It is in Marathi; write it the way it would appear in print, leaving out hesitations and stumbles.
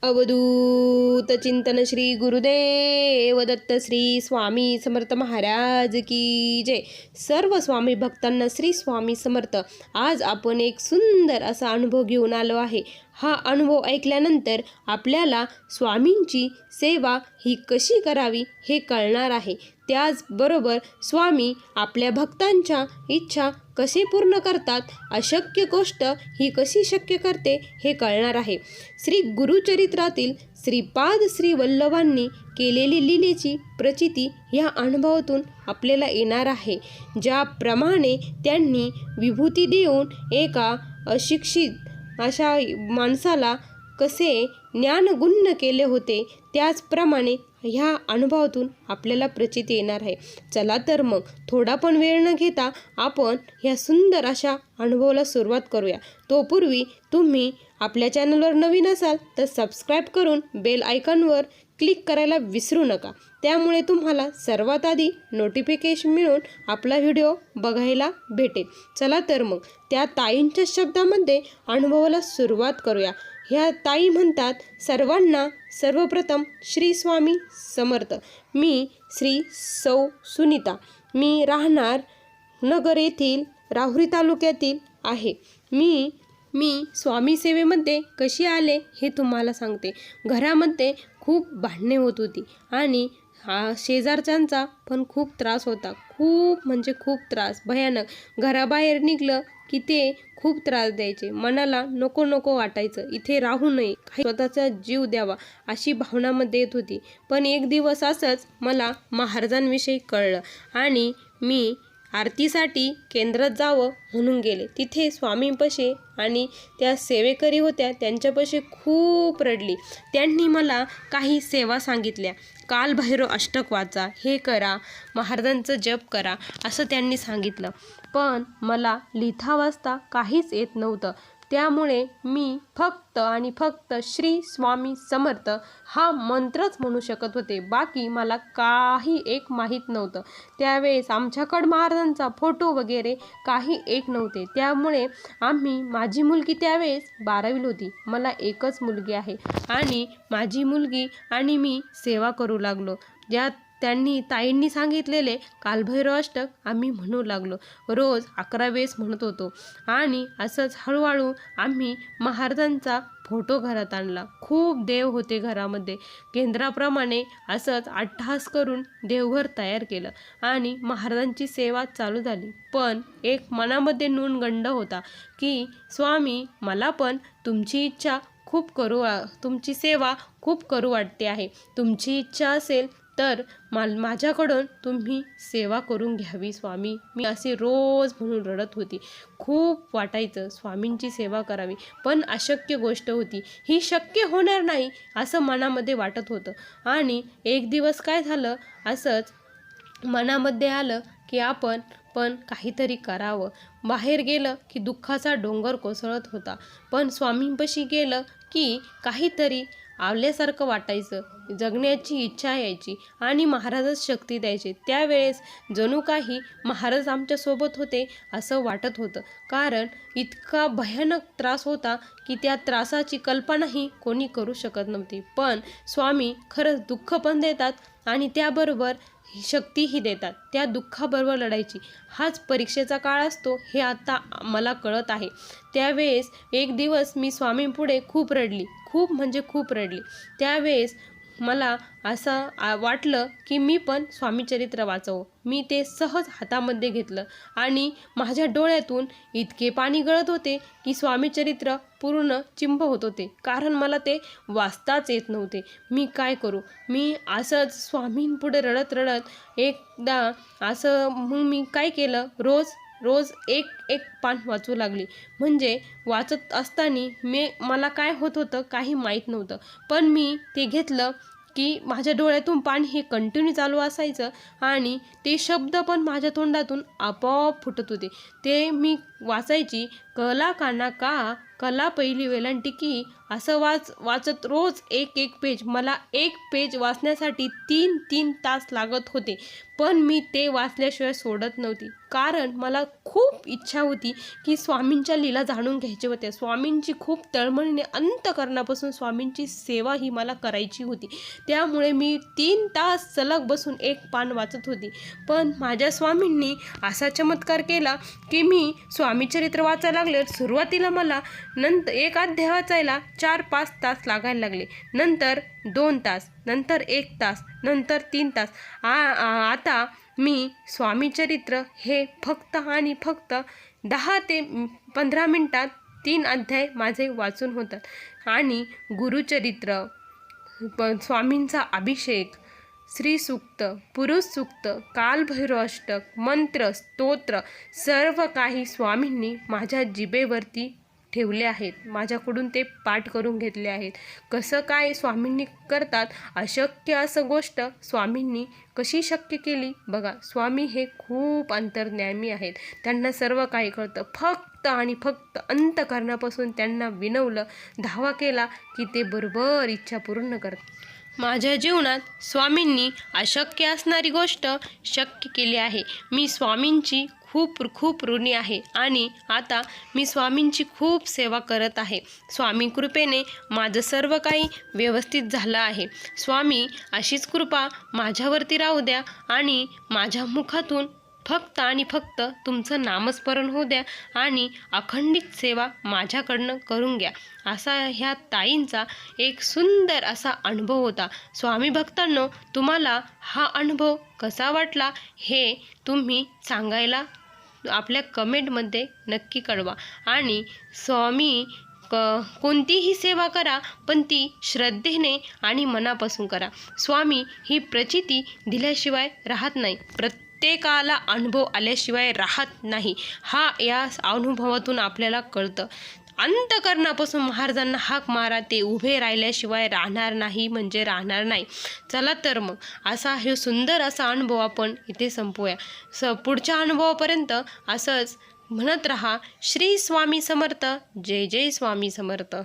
अवधूत चिंतन श्री गुरुदेव दत्त श्री स्वामी समर्थ महाराज की जय। सर्व स्वामी भक्तांना श्री स्वामी समर्थ। आज आपण एक सुंदर असा अनुभव घेऊन आलो आहे। हा अनुभव ऐकल्यानंतर आपल्याला स्वामींची सेवा ही कशी करावी हे कळणार आहे। त्याचबरोबर स्वामी आपल्या भक्तांच्या इच्छा कसे पूर्ण करतात, अशक्य गोष्ट ही कशी शक्य करते हे कळणार आहे। श्री गुरुचरित्रातील श्रीपाद श्री वल्लभांनी केलेली लीलेची प्रचिती या अनुभवातून आपल्याला येणार आहे। ज्याप्रमाणे त्यांनी विभूती देऊन एका अशिक्षित अशा माणसाला कसे ज्ञानगुण्य केले होते, त्याचप्रमाणे ह्या अनुभवातून आपल्याला प्रचिती येणार आहे। चला तर मग थोडा पण वेळ न घेता आपण ह्या सुंदर अशा अनुभवाला सुरुवात करूया। तोपूर्वी तुम्ही आपल्या चॅनलवर नवीन असाल तर सबस्क्राईब करून बेल आयकॉनवर क्लिक करायला विसरू नका। त्यामुळे तुम्हाला सर्वात आधी नोटिफिकेशन मिळून आपला व्हिडिओ बघायला भेटेल। चला तर मग त्या ताईंच्या शब्दामध्ये अनुभवाला सुरुवात करूया। ह्या ताई म्हणतात, सर्वांना सर्वप्रथम श्री स्वामी समर्थ। मी श्री सौ सुनीता, मी राहणार नगर येथील राहुरी तालुक्यातील आहे। मी स्वामी सेवेमध्ये कशी आले हे तुम्हाला सांगते। घरामध्ये खूप भांडणे होत होती आणि शेजारच्यांचा पण खूप त्रास होता, खूप म्हणजे खूप त्रास भयानक। घराबाहेर निघलं की ते खूप त्रास द्यायचे, मनाला नको नको वाटायचं, इथे राहू नये, काही स्वतःचा जीव द्यावा अशी भावनामध्ये येत होती। पण एक दिवस असंच मला महाराजांविषयी कळलं आणि मी आरतीसाठी केंद्रात जावं म्हणून गेले। तिथे स्वामींपाशी आणि त्या सेवेकरी होत्या त्यांच्यापाशी खूप रडली। त्यांनी मला काही सेवा सांगितल्या, कालभैरव अष्टक वाचा, हे करा, महाराजांचं जप करा असं त्यांनी सांगितलं। पण मला लिहिता वाचता काहीच येत नव्हतं। त्यामुळे मी फक्त आणि फक्त श्री स्वामी समर्थ हा मंत्रच म्हणू शकत होते, बाकी मला काही एक माहीत नव्हतं। त्यावेळेस आमच्याकडं महाराजांचा फोटो वगैरे काही एक नव्हते। त्यामुळे माझी मुलगी त्यावेळेस 12वीला होती, मला एकच मुलगी आहे आणि माझी मुलगी आणि मी सेवा करू लागलो। ताईंनी सांगितलेले कालभैरव अष्टक आम्ही म्हणू लागलो, रोज 11 वेळेस म्हणत होतो आणि असंच हळूहळू आम्ही महाराजांचा फोटो घरात आणला। खूप देव होते घरामध्ये, केंद्राप्रमाणे असंच अट्टहास करून देवघर तयार केलं आणि महाराजांची सेवा चालू झाली। पण एक मनामध्ये न्यूनगंड होता की स्वामी मला पण तुमची सेवा खूप करू वाटते आहे, तुमची इच्छा असेल तर माझ्याकडून तुम्ही सेवा करून घ्यावी स्वामी। मी असे रोज म्हणून रडत होती। खूप वाटायचं स्वामींची सेवा करावी, पण अशक्य गोष्ट होती, ही शक्य होणार नाही असं मनामध्ये वाटत होतं। आणि एक दिवस काय झालं, असंच मनामध्ये आलं की आपण पण काहीतरी करावं। बाहेर गेलं की दुःखाचा डोंगर कोसळत होता, पण स्वामींपाशी गेलं की काहीतरी आल्यासारखं वाटायचं, जगण्याची इच्छा यायची आणि महाराजच शक्ती द्यायचे। त्यावेळेस जणू काही महाराज आमच्यासोबत होते असं वाटत होतं, कारण इतका भयानक त्रास होता की त्या त्रासाची कल्पनाही कोणी करू शकत नव्हती। पण स्वामी खरंच दुःख पण देतात आणि त्याबरोबर शक्तीही देतात, त्या दुःखाबरोबर लढायची। हाच परीक्षेचा काळ असतो हे आता मला कळत आहे। त्यावेळेस एक दिवस मी स्वामींपुढे खूप रडली, खूप म्हणजे खूप रडली। त्यावेळेस मला असं वाटलं की मी पण स्वामीचरित्र वाचावं। मी ते सहज हातामध्ये घेतलं आणि माझ्या डोळ्यातून इतके पाणी गळत होते की स्वामीचरित्र पूर्ण चिंब होत होते, कारण मला ते वाचताच येत नव्हते। मी काय करू? मी असंच स्वामींपुढे रडत रडत एकदा असं मग मी काय केलं, रोज एक पान वाचू लागली। म्हणजे वाचत असताना मला काय होत होतं काही माहीत नव्हतं, पण मी ते घेतलं की माझ्या डोळ्यातून पाणी हे कंटिन्यू चालू असायचं आणि ते शब्द पण माझ्या तोंडातून आपोआप फुटत होते। ते मी वाचायची, कला काना का कला पहिली वेलांटी की, असं वाचत रोज एक पेज, मला एक पेज वाचण्यासाठी 3 तास लागत होते. पण मी ते वाचल्याशिवाय सोडत नव्हती, कारण मला खूप इच्छा होती की स्वामींच्या लीला जाणून घ्यायच्या होत्या. स्वामींची खूप तळमळीने अंतःकरणापासून स्वामींची सेवा ही मला करायची होती. त्यामुळे मी 3 तास सलग बसून एक पान वाचत होती. पण माझ्या स्वामींनी असा चमत्कार केला की मी स्वामीचरित्र वाचायला लागले. सुरुवातीला मला एक अध्याय वाचायला 4-5 तास लागायला लागले, नंतर 2 तास, नंतर 1 तास, नंतर 3 तास. आता मी स्वामीचरित्र हे फक्त आणि फक्त 10 ते 15 मिनटात 3 अध्याय माझे वाचून होतात. आणि गुरुचरित्र, स्वामींचा अभिषेक, श्रीसूक्त, पुरुष सूक्त, कालभैरव अष्टक, मंत्र, स्तोत्र सर्व काही स्वामींनी माझ्या जिभेवरती ठेवले आहेत. माझ्याकडून ते पाठ करून घेतले आहेत. कसं काय स्वामींनी करतात, अशक्य असं गोष्ट स्वामींनी कशी शक्य केली बघा. स्वामी हे खूप अंतर्ज्ञानी आहेत. त्यांना सर्व काही कळतं. फक्त आणि फक्त अंतःकरणापासून त्यांना विनवलं, धावा केला की ते बरोबर इच्छा पूर्ण करतात. माझ्या जीवनात स्वामींनी अशक्य असणारी गोष्ट शक्य केली आहे. मी स्वामींची खूप ऋणी आहे आणि आता मी स्वामींची खूप सेवा करत आहे. स्वामी कृपेने माझं सर्व काही व्यवस्थित झालं आहे. स्वामी अशीच कृपा माझ्यावरती राहू द्या आणि माझ्या मुखातून फक्त आणि फक्त तुमचं नामस्मरण होऊ द्या आणि अखंडित सेवा माझ्याकडनं करून घ्या. असा ह्या ताईंचा एक सुंदर असा अनुभव होता. स्वामी भक्तांनो, तुम्हाला हा अनुभव कसा वाटला हे तुम्ही सांगायला आपल्या कमेंटमध्ये नक्की कळवा. आणि स्वामी कोणतीही सेवा करा, पण ती श्रद्धेने आणि मनापासून करा. स्वामी ही प्रचिती दिल्याशिवाय राहत नाही, प्रत्येकाला अनुभव आल्याशिवाय राहत नाही. हा या अनुभवातून आपल्याला कळतं. अंतःकरणापासून महाराजांना हाक मारा, ते उभे राहिल्याशिवाय राहणार नाही म्हणजे राहणार नाही. चला तर मग असा हे सुंदर असा अनुभव आपण इथे संपवूया. पुढच्या अनुभवापर्यंत असंच म्हणत राहा. श्री स्वामी समर्थ. जय जय स्वामी समर्थ.